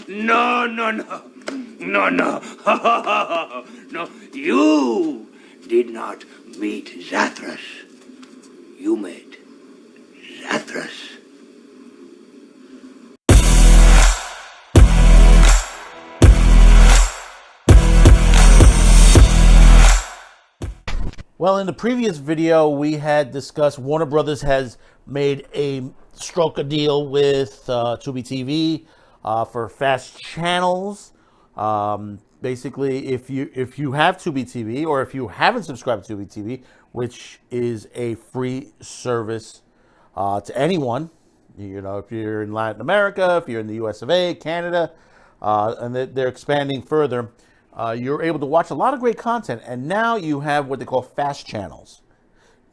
No, no, no. No, no. No, you did not meet Zathras. You met Zathras. Well, in the previous video, we had discussed Warner Brothers has made a deal with Tubi TV for fast channels. Basically, if you have Tubi TV or if you haven't subscribed to Tubi TV, which is a free service to anyone, you know, if you're in Latin America, if you're in the US of A, Canada, and they're expanding further. You're able to watch a lot of great content, and now you have what they call fast channels.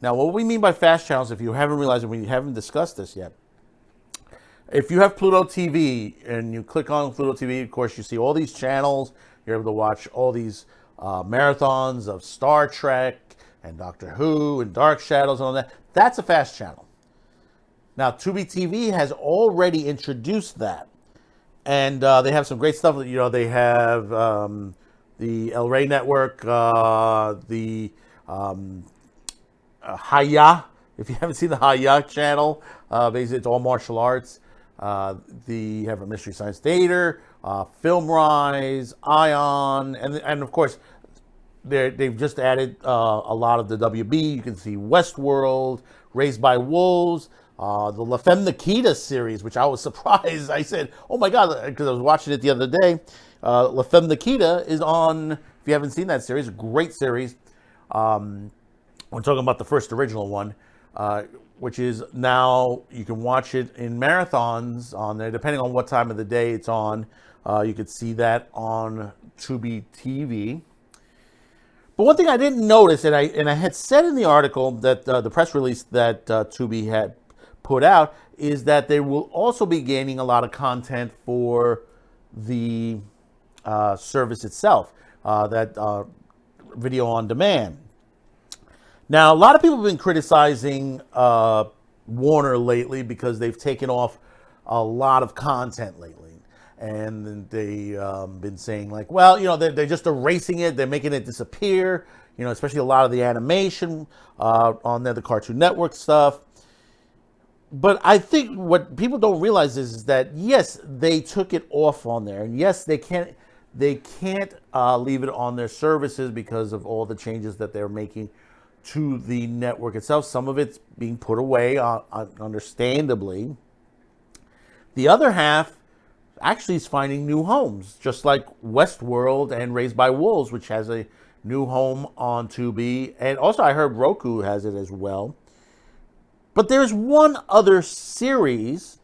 Now, what we mean by fast channels, if you haven't realized it, we haven't discussed this yet. If you have Pluto TV and you click on Pluto TV, of course, you see all these channels. You're able to watch all these marathons of Star Trek and Doctor Who and Dark Shadows and all that. That's a fast channel. Now, Tubi TV has already introduced that. And they have some great stuff. You know, they have the El Rey Network, the Haya. If you haven't seen the Haya channel, basically it's all martial arts. You have a Mystery Science Theater, Film Rise, Ion, and of course, they've just added a lot of the WB. You can see Westworld, Raised by Wolves, the La Femme Nikita series, which I was surprised. I said, oh my God, because I was watching it the other day. La Femme Nikita is on, if you haven't seen that series, a great series. We're talking about the first original one, which is now you can watch it in marathons on there, depending on what time of the day it's on. You could see that on Tubi TV. But one thing I didn't notice, and I had said in the article that the press release that Tubi had put out, is that they will also be gaining a lot of content for the service itself, that video on demand. Now, a lot of people have been criticizing Warner lately because they've taken off a lot of content lately. And they've been saying, like, well, you know, they're just erasing it. They're making it disappear, you know, especially a lot of the animation on there, the Cartoon Network stuff. But I think what people don't realize is that, yes, they took it off on there. And yes, they can't leave it on their services because of all the changes that they're making to the network itself. Some of it's being put away, understandably. The other half actually is finding new homes, just like Westworld and Raised by Wolves, which has a new home on Tubi. And also I heard Roku has it as well. But there's one other series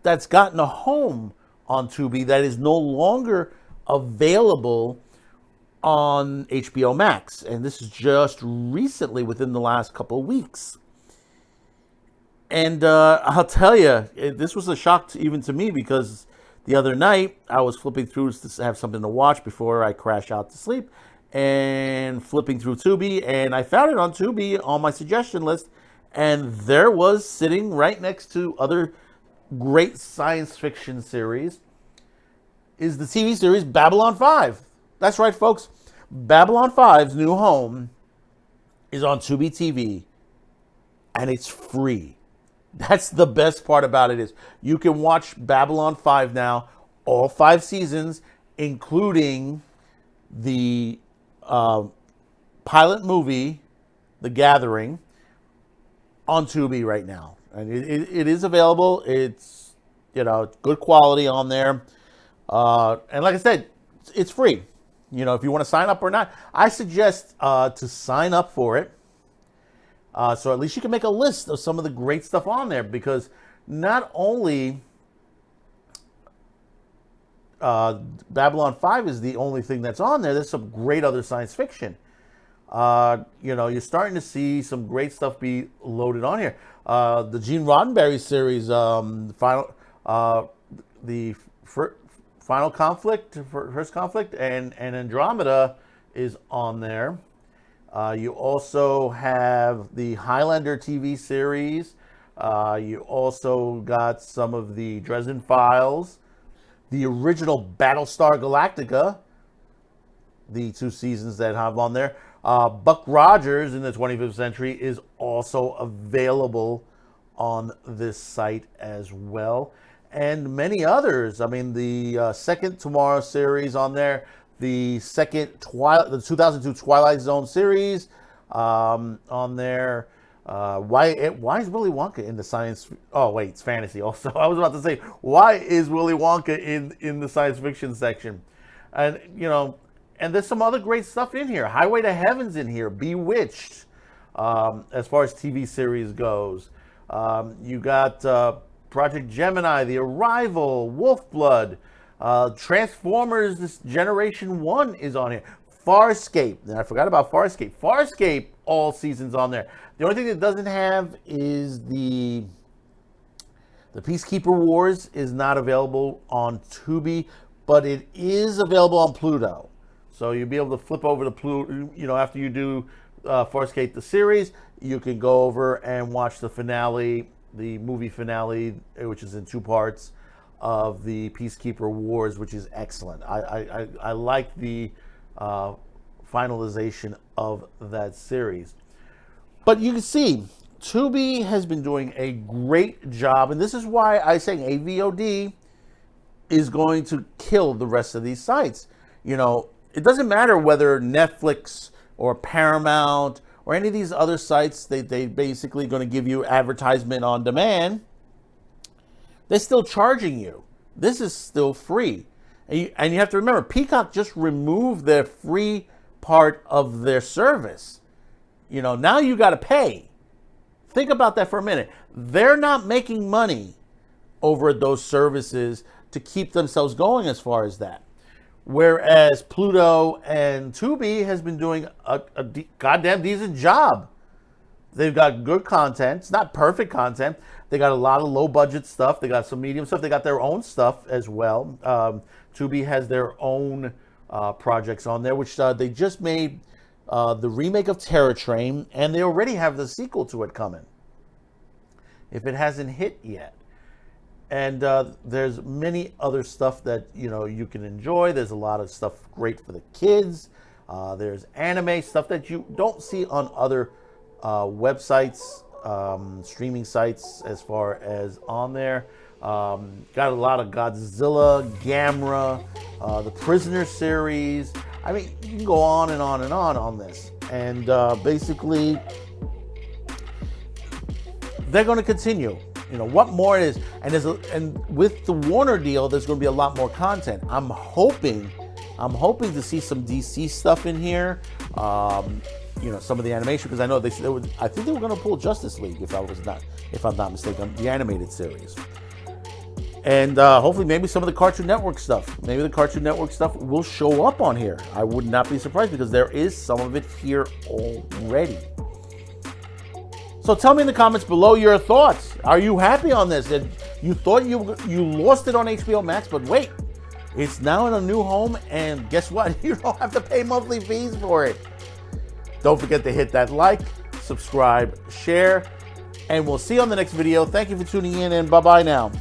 that's gotten a home on Tubi that is no longer available on HBO Max. And this is just recently, within the last couple of weeks. And I'll tell you, this was a shock even to me, because the other night I was flipping through to have something to watch before I crash out to sleep, and flipping through Tubi, and I found it on Tubi on my suggestion list, and there was, sitting right next to other great science fiction series, is the TV series Babylon 5. That's right, folks. Babylon 5's new home is on Tubi TV, and it's free. That's the best part about it, is you can watch Babylon 5 now, all 5 seasons, including the pilot movie, The Gathering, on Tubi right now. And it is available. It's, you know, good quality on there. And like I said, it's free. You know, if you want to sign up or not, I suggest to sign up for it. So at least you can make a list of some of the great stuff on there, because not only Babylon 5 is the only thing that's on there, there's some great other science fiction. You know, you're starting to see some great stuff be loaded on here. The Gene Roddenberry series, the Final Conflict, First Conflict, and Andromeda is on there. You also have the Highlander TV series. You also got some of the Dresden Files. the original Battlestar Galactica, the 2 seasons that have on there. Buck Rogers in the 25th Century is also available on this site as well. And many others. I mean, the second Tomorrow series on there, the second the 2002 Twilight Zone series on there. Why is Willy Wonka in the science? Oh wait, it's fantasy. Also, I was about to say, why is Willy Wonka in the science fiction section? And and there's some other great stuff in here. Highway to Heaven's in here. Bewitched, as far as TV series goes. You got Project Gemini, The Arrival, Wolfblood, Transformers. This Generation 1 is on here. Farscape. And I forgot about Farscape. Farscape, all seasons on there. The only thing it doesn't have is the Peacekeeper Wars is not available on Tubi, but it is available on Pluto. So you'll be able to flip over to Pluto, after you do Farscape the series, you can go over and watch the finale, the movie finale, which is in 2 parts of the Peacekeeper Wars, which is excellent. I like the finalization of that series. But you can see, Tubi has been doing a great job, and this is why I say AVOD is going to kill the rest of these sites. It doesn't matter whether Netflix or Paramount or any of these other sites, they basically going to give you advertisement on demand. They're still charging you. This is still free. And you have to remember, Peacock just removed their free part of their service. Now you got to pay. Think about that for a minute. They're not making money over those services to keep themselves going as far as that. Whereas Pluto and Tubi has been doing a goddamn decent job. They've got good content. It's not perfect content. They got a lot of low budget stuff. They got some medium stuff. They got their own stuff as well. Tubi has their own projects on there, which they just made the remake of Terror Train, and they already have the sequel to it coming, if it hasn't hit yet. And there's many other stuff that you can enjoy. There's a lot of stuff great for the kids. There's anime stuff that you don't see on other websites, streaming sites, as far as on there. Got a lot of Godzilla, Gamera, the Prisoner series. I mean, you can go on and on and on this. And basically, they're going to continue. What more is, and with the Warner deal, there's going to be a lot more content. I'm hoping to see some DC stuff in here. Some of the animation, because I know I think they were going to pull Justice League, if I'm not mistaken, the animated series. And hopefully maybe some of the Cartoon Network stuff. Maybe the Cartoon Network stuff will show up on here. I would not be surprised, because there is some of it here already. So tell me in the comments below your thoughts. Are you happy on this? You thought you lost it on HBO Max, but wait, it's now in a new home, and guess what? You don't have to pay monthly fees for it. Don't forget to hit that like, subscribe, share, and we'll see you on the next video. Thank you for tuning in, and bye-bye now.